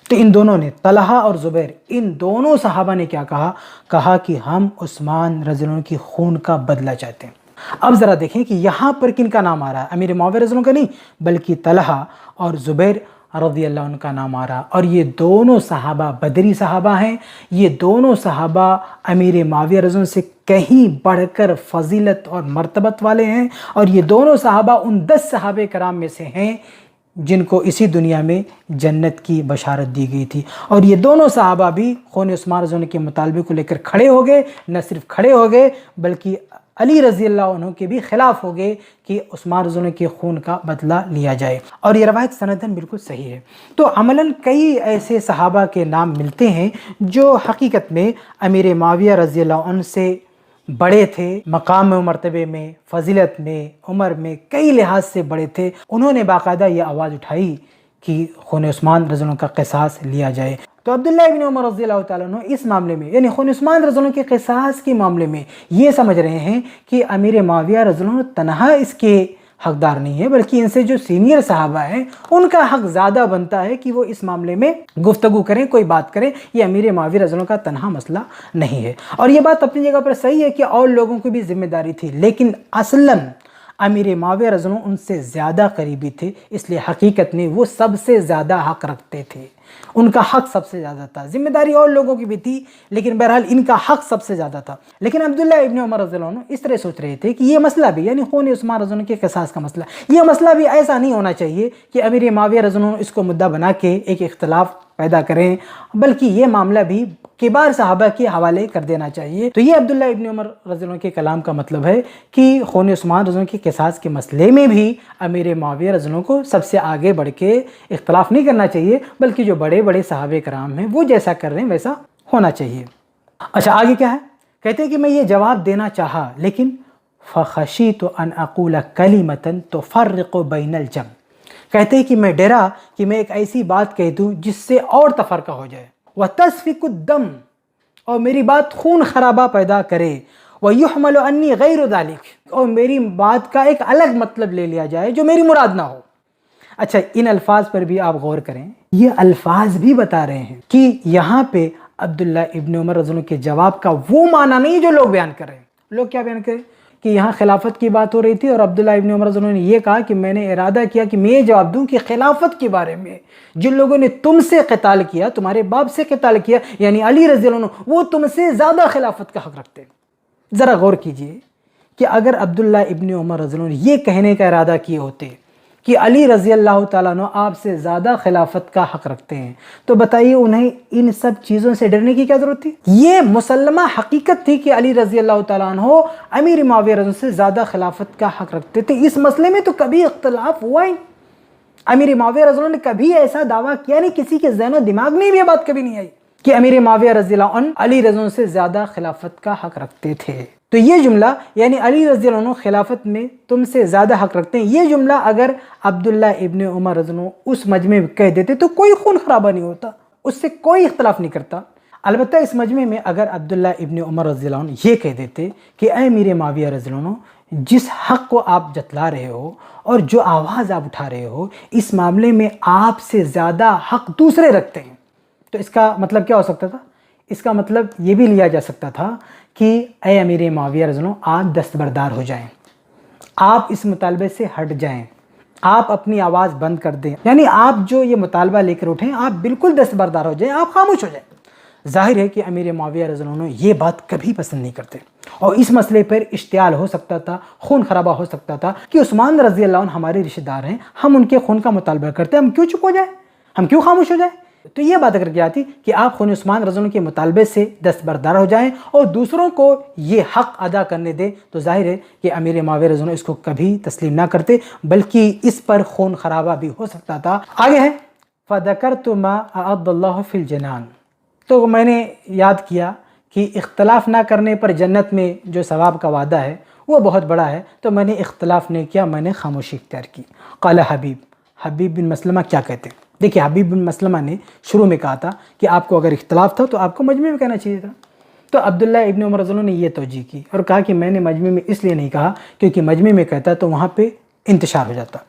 تو ان دونوں نے، طلحہ اور زبیر، ان دونوں صحابہ نے کیا کہا کہ ہم عثمان رضی اللہ عنہ کی خون کا بدلہ چاہتے ہیں۔ اب ذرا دیکھیں کہ یہاں پر کن کا نام آ رہا ہے، امیر معاویہ رضی اللہ عنہ کا نہیں، بلکہ طلحہ اور زبیر رضی اللہ عنہ کا نام آ رہا، اور یہ دونوں صحابہ بدری صحابہ ہیں، یہ دونوں صحابہ امیر معاویہ رضی اللہ عنہ سے کہیں بڑھ کر فضیلت اور مرتبت والے ہیں، اور یہ دونوں صحابہ ان 10 صحابہ کرام میں سے ہیں جن کو اسی دنیا میں جنت کی بشارت دی گئی تھی، اور یہ دونوں صحابہ بھی خون عثمان رضی اللہ عنہ کے مطالبے کو لے کر کھڑے ہو گئے، نہ صرف کھڑے ہو گئے بلکہ علی رضی اللہ عنہ کے بھی خلاف ہو گئے کہ عثمان رضی اللہ عنہ کے خون کا بدلہ لیا جائے، اور یہ روایت سندن بالکل صحیح ہے۔ تو عملاً کئی ایسے صحابہ کے نام ملتے ہیں جو حقیقت میں امیر معاویہ رضی اللہ عنہ سے بڑے تھے، مقام و مرتبے میں، فضیلت میں، عمر میں، کئی لحاظ سے بڑے تھے۔ انہوں نے باقاعدہ یہ آواز اٹھائی کہ خون عثمان رضی اللہ عنہ کا قصاص لیا جائے۔ تو عبداللہ ابن عمر رضی اللہ تعالیٰ عنہ اس معاملے میں یعنی خون عثمان رضی اللہ عنہ کے قصاص کے معاملے میں یہ سمجھ رہے ہیں کہ امیر معاویہ رضی اللہ عنہ تنہا اس کے حقدار نہیں ہے، بلکہ ان سے جو سینئر صحابہ ہیں ان کا حق زیادہ بنتا ہے کہ وہ اس معاملے میں گفتگو کریں، کوئی بات کریں۔ یہ امیر معاویہ رضی اللہ عنہ کا تنہا مسئلہ نہیں ہے، اور یہ بات اپنی جگہ پر صحیح ہے کہ اور لوگوں کی بھی ذمہ داری تھی، لیکن اصلاً امیر معاویہ رضی اللہ عنہ ان سے زیادہ قریبی تھے، اس لیے حقیقت میں وہ سب سے زیادہ حق رکھتے تھے، ان کا حق سب سے زیادہ تھا۔ ذمہ داری اور لوگوں کی بھی تھی، لیکن بہرحال ان کا حق سب سے زیادہ تھا۔ لیکن عبداللہ ابن عمر رضی اللہ عنہ اس طرح سوچ رہے تھے کہ یہ مسئلہ بھی یعنی خون عثمان رضی اللہ عنہ کے قصاص کا مسئلہ، یہ مسئلہ بھی ایسا نہیں ہونا چاہیے کہ امیر معاویہ رضی اللہ عنہ اس کو مدعا بنا کے ایک اختلاف پیدا کریں، بلکہ یہ معاملہ بھی کبار صحابہ کے حوالے کر دینا چاہیے۔ تو یہ عبداللہ ابن عمر رضی اللہ عنہ کے کلام کا مطلب ہے کہ خون عثمان رضی اللہ عنہ کے قصاص کے مسئلے میں بھی امیر معاویہ رضی اللہ عنہ کو سب سے آگے بڑھ کے اختلاف نہیں کرنا چاہیے، بلکہ جو بڑے بڑے صحابہ کرام ہیں وہ جیسا کر رہے ہیں ویسا ہونا چاہیے۔ اچھا آگے کیا ہے؟ کہتے ہیں کہ میں یہ جواب دینا چاہا، لیکن فخشیت ان اقول کلمۃ تفرق بین الجمع، کہتے ہیں کہ میں ڈرا کہ میں ایک ایسی بات کہہ دوں جس سے اور تفرقہ ہو جائے، وَتَسْفِكُ الدَّمْ، اور میری بات خون خرابہ پیدا کرے، وَيُحْمَلُ عَنِّي غَيْرُ ذَلِكَ، اور میری بات کا ایک الگ مطلب لے لیا جائے جو میری مراد نہ ہو۔ اچھا ان الفاظ پر بھی آپ غور کریں، یہ الفاظ بھی بتا رہے ہیں کہ یہاں پہ عبداللہ ابن عمر رضی اللہ عنہ کے جواب کا وہ معنی نہیں جو لوگ بیان کر رہے ہیں۔ لوگ کیا بیان کریں کہ یہاں خلافت کی بات ہو رہی تھی اور عبداللہ ابن عمر رضی اللہ عنہ نے یہ کہا کہ میں نے ارادہ کیا کہ میں یہ جواب دوں کہ خلافت کے بارے میں جن لوگوں نے تم سے قتال کیا، تمہارے باپ سے قتال کیا، یعنی علی رضی اللہ عنہ، وہ تم سے زیادہ خلافت کا حق رکھتے ہیں۔ ذرا غور کیجئے کہ اگر عبداللہ ابن عمر رضی اللہ عنہ نے یہ کہنے کا ارادہ کیے ہوتے کہ علی رضی اللہ تعالیٰ عنہ آپ سے زیادہ خلافت کا حق رکھتے ہیں، تو بتائیے انہیں ان سب چیزوں سے ڈرنے کی کیا ضرورت تھی؟ یہ مسلمہ حقیقت تھی کہ علی رضی اللہ تعالیٰ عنہ امیر معاویہ رضی اللہ عنہ سے زیادہ خلافت کا حق رکھتے تھے۔ اس مسئلے میں تو کبھی اختلاف ہوا ہی، امیر معاویہ رضی اللہ عنہ نے کبھی ایسا دعویٰ کیا نہیں، کسی کے ذہن و دماغ میں بھی یہ بات کبھی نہیں آئی کہ امیر معاویہ رضی اللہ عنہ علی رضی اللہ عنہ سے زیادہ خلافت کا حق رکھتے تھے۔ تو یہ جملہ یعنی علی رضی اللہ عنہ خلافت میں تم سے زیادہ حق رکھتے ہیں، یہ جملہ اگر عبداللہ ابن عمر رضی اللہ عنہ اس مجمع میں کہہ دیتے تو کوئی خون خرابہ نہیں ہوتا، اس سے کوئی اختلاف نہیں کرتا۔ البتہ اس مجمع میں اگر عبداللہ ابن عمر رضی اللہ عنہ یہ کہہ دیتے کہ اے امیر معاویہ رضی اللہ عنہ، جس حق کو آپ جتلا رہے ہو اور جو آواز آپ اٹھا رہے ہو، اس معاملے میں آپ سے زیادہ حق دوسرے رکھتے ہیں، تو اس کا مطلب کیا ہو سکتا تھا؟ اس کا مطلب یہ بھی لیا جا سکتا تھا کہ اے امیر معاویہ رضی اللہ عنہ، آپ دستبردار ہو جائیں، آپ اس مطالبے سے ہٹ جائیں، آپ اپنی آواز بند کر دیں، یعنی آپ جو یہ مطالبہ لے کر اٹھیں آپ بالکل دستبردار ہو جائیں، آپ خاموش ہو جائیں۔ ظاہر ہے کہ امیر معاویہ رضی اللہ عنہ یہ بات کبھی پسند نہیں کرتے، اور اس مسئلے پر اشتعال ہو سکتا تھا، خون خرابہ ہو سکتا تھا کہ عثمان رضی اللہ عنہ ہمارے رشتہ دار ہیں، ہم ان کے خون کا مطالبہ کرتے ہیں، ہم کیوں چپ ہو جائیں، ہم کیوں خاموش ہو جائیں؟ تو یہ بات اگر کیا آتی کہ آپ خون عثمان رضی اللہ عنہ کے مطالبے سے دستبردار ہو جائیں اور دوسروں کو یہ حق ادا کرنے دیں، تو ظاہر ہے کہ امیر معاویہ رضی اللہ عنہ اس کو کبھی تسلیم نہ کرتے، بلکہ اس پر خون خرابہ بھی ہو سکتا تھا۔ آگے ہے فَذَكَرْتُ مَا أَعَدَّ اللَّهُ فِي الْجَنَانِ، تو میں نے یاد کیا کہ اختلاف نہ کرنے پر جنت میں جو ثواب کا وعدہ ہے وہ بہت بڑا ہے، تو میں نے اختلاف نہیں کیا، میں نے خاموشی اختیار کی۔ قال حبیب بن مسلمہ کیا کہتے ہیں؟ دیکھیں حبیب بن مسلمہ نے شروع میں کہا تھا کہ آپ کو اگر اختلاف تھا تو آپ کو مجمع میں کہنا چاہیے تھا، تو عبداللہ ابن عمر رضی اللہ عنہ نے یہ توجیہ کی اور کہا کہ میں نے مجمع میں اس لیے نہیں کہا کیونکہ مجمع میں کہتا تو وہاں پہ انتشار ہو جاتا۔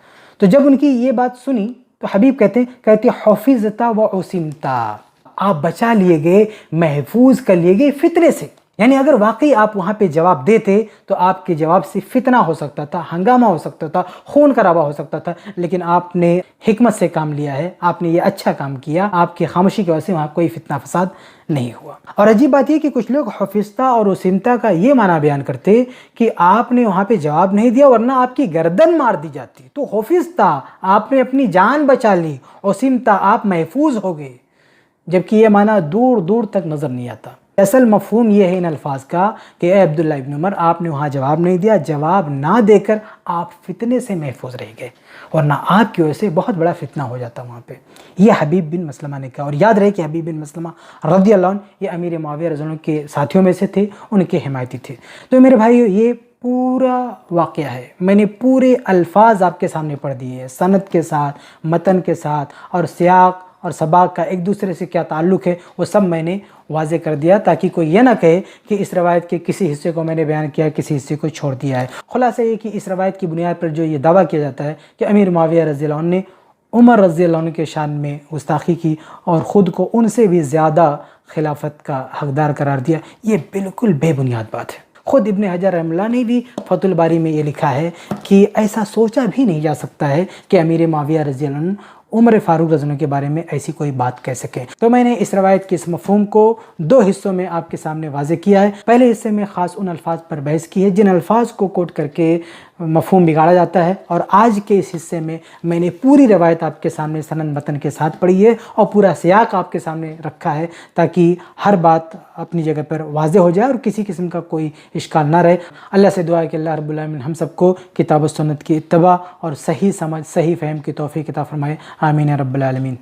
تو جب ان کی یہ بات سنی تو حبیب کہتے حفظت و عصمت، آپ بچا لیے گئے، محفوظ کر لیے گئے فتنے سے، یعنی اگر واقعی آپ وہاں پہ جواب دیتے تو آپ کے جواب سے فتنہ ہو سکتا تھا، ہنگامہ ہو سکتا تھا، خون خرابہ ہو سکتا تھا، لیکن آپ نے حکمت سے کام لیا ہے، آپ نے یہ اچھا کام کیا، آپ کی خاموشی کی وجہ سے وہاں کوئی فتنہ فساد نہیں ہوا۔ اور عجیب بات یہ کہ کچھ لوگ حفظتہ اور عصمتہ کا یہ معنی بیان کرتے کہ آپ نے وہاں پہ جواب نہیں دیا ورنہ آپ کی گردن مار دی جاتی، تو حفظتہ آپ نے اپنی جان بچا لی، عصمتہ آپ محفوظ ہو گئے، جبکہ یہ معنی دور دور تک نظر نہیں آتا۔ اصل مفہوم یہ ہے ان الفاظ کا کہ اے عبداللہ ابن عمر، آپ نے وہاں جواب نہیں دیا، جواب نہ دے کر آپ فتنے سے محفوظ رہ گئے، ورنہ آپ کی وجہ سے بہت بڑا فتنہ ہو جاتا وہاں پہ۔ یہ حبیب بن مسلمہ نے کہا، اور یاد رہے کہ حبیب بن مسلمہ رضی اللہ عنہ یہ امیر معاویہ رضی اللہ عنہ کے ساتھیوں میں سے تھے، ان کے حمایتی تھے۔ تو میرے بھائیو یہ پورا واقعہ ہے، میں نے پورے الفاظ آپ کے سامنے پڑھ دیے ہیں، سند کے ساتھ، متن کے ساتھ اور سیاق اور سباق کا ایک دوسرے سے کیا تعلق ہے وہ سب میں نے واضح کر دیا، تاکہ کوئی یہ نہ کہے کہ اس روایت کے کسی حصے کو میں نے بیان کیا، کسی حصے کو چھوڑ دیا ہے۔ خلاصہ یہ کہ اس روایت کی بنیاد پر جو یہ دعویٰ کیا جاتا ہے کہ امیر معاویہ رضی اللہ عنہ نے عمر رضی اللہ عنہ کے شان میں گستاخی کی اور خود کو ان سے بھی زیادہ خلافت کا حقدار قرار دیا، یہ بالکل بے بنیاد بات ہے۔ خود ابن حجر رحمہ اللہ نے بھی فتح الباری میں یہ لکھا ہے کہ ایسا سوچا بھی نہیں جا سکتا ہے کہ امیر معاویہ رضی اللہ عنہ عمر فاروق رضی اللہ عنہ کے بارے میں ایسی کوئی بات کہہ سکے۔ تو میں نے اس روایت کے اس مفہوم کو دو حصوں میں آپ کے سامنے واضح کیا ہے۔ پہلے حصے میں خاص ان الفاظ پر بحث کی ہے جن الفاظ کو کوٹ کر کے مفہوم بگاڑا جاتا ہے، اور آج کے اس حصے میں نے پوری روایت آپ کے سامنے سند متن کے ساتھ پڑھی ہے اور پورا سیاق آپ کے سامنے رکھا ہے، تاکہ ہر بات اپنی جگہ پر واضح ہو جائے اور کسی قسم کا کوئی اشکال نہ رہے۔ اللہ سے دعا ہے کہ اللہ رب العالمین ہم سب کو کتاب و سنت کی اتباع اور صحیح سمجھ، صحیح فہم کی توفیق عطا فرمائے۔ آمین یا رب العالمین۔